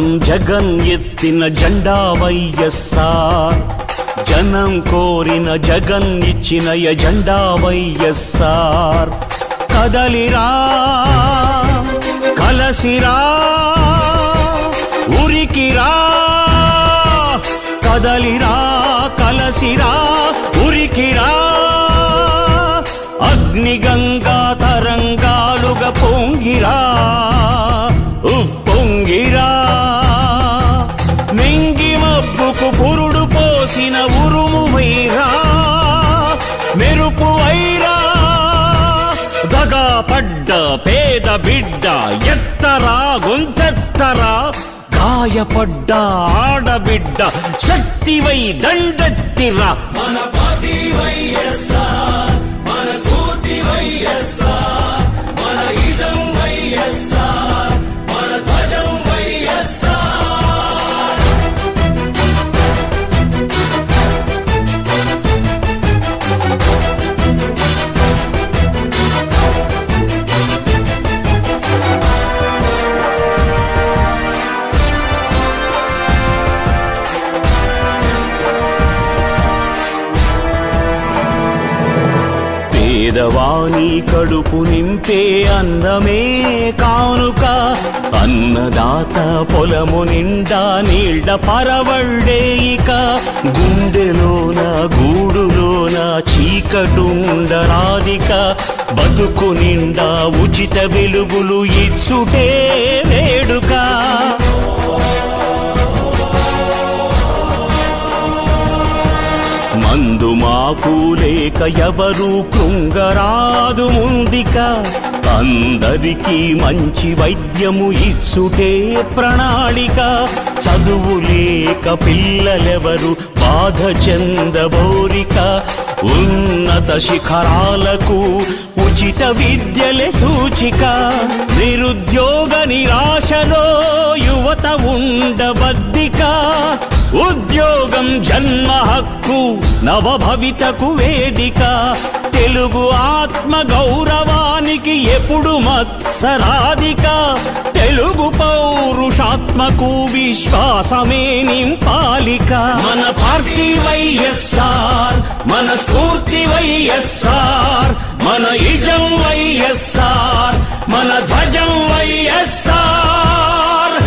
కోసం జగన్ ఎత్తిన జెండా వైఎస్ఆర్, జనం కోరిన జగన్ ఇచ్చిన ఎజెండా వైఎస్ఆర్. కదలిరా కలసిరా ఉరికిరా, కదలిరా కలసిరా ఉరికిరా, అగ్నిగంగా తరంగాలుగా పొంగిరా ఉప్పొంగిరా. మింగి మబ్బుకు పురుడు పోసిన ఉరుము వైరా, మెరుపు వైరా, దగా పడ్డ పేద బిడ్డ ఎత్తరా గొంతెత్తరా, గాయపడ్డ ఆడబిడ్డ శక్తివై దండెత్తిరా. మన పార్టీ వైఎస్ఆర్, మన స్ఫూర్తి వైఎస్ఆర్, మన ఇజం వైఎస్ఆర్, మన ధ్వజం వైఎస్ఆర్. పేదవాని కడుపు నింపే అన్నమే కానుక, అన్నదాత పొలము నిండా నీళ్ల పరవళ్ళే ఇక. గుండెలోన గూడులోన చీకటుండరాదిక, బతుకు నిండా ఉచిత వెలుగులు ఇచ్చుటే వేడుక. మందు మాకు లేక ఎవరు కృంగరాదు ముందిక, అందరికీ మంచి వైద్యము ఇచ్చుటే ప్రణాళిక. చదువు లేక పిల్లలెవరు బాధ చెందబోరిక, ఉన్నత శిఖరాలకు ఉచిత విద్యలే సూచిక. నిరుద్యోగ నిరాశలో యువత ఉండబద్దిక, ఉద్యోగం జన్మ హక్కు నవభవితకు వేదిక. తెలుగు ఆత్మ గౌరవానికి ఎప్పుడు మత్సరాధిక, తెలుగు పౌరుషాత్మకు విశ్వాసమే నింపాలిక. మన పార్టీ వైఎస్ఆర్, మన స్ఫూర్తి వైఎస్ఆర్, మన ఇజం వైఎస్ఆర్, మన ధ్వజం వైఎస్ఆర్.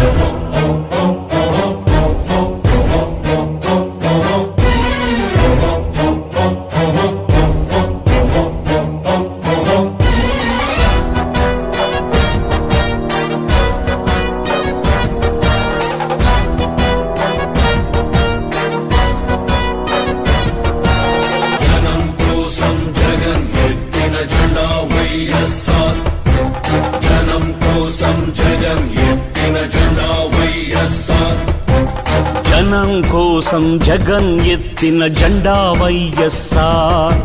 జనం కోసం జగన్ ఎత్తిన జెండా వైఎస్ఆర్,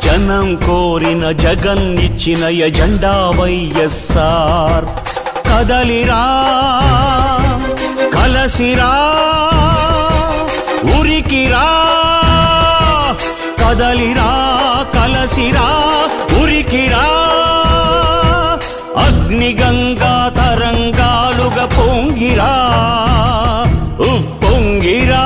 జనం కోరిన జగన్ ఇచ్చిన ఎజెండా వైఎస్ఆర్. కదలిరా కలసిరా ఉరికిరా, కదలిరా కలసిరా ఉరికిరా, అగ్నిగంగా తరంగాలుగా పొంగిరా ఉప్పొంగిరా.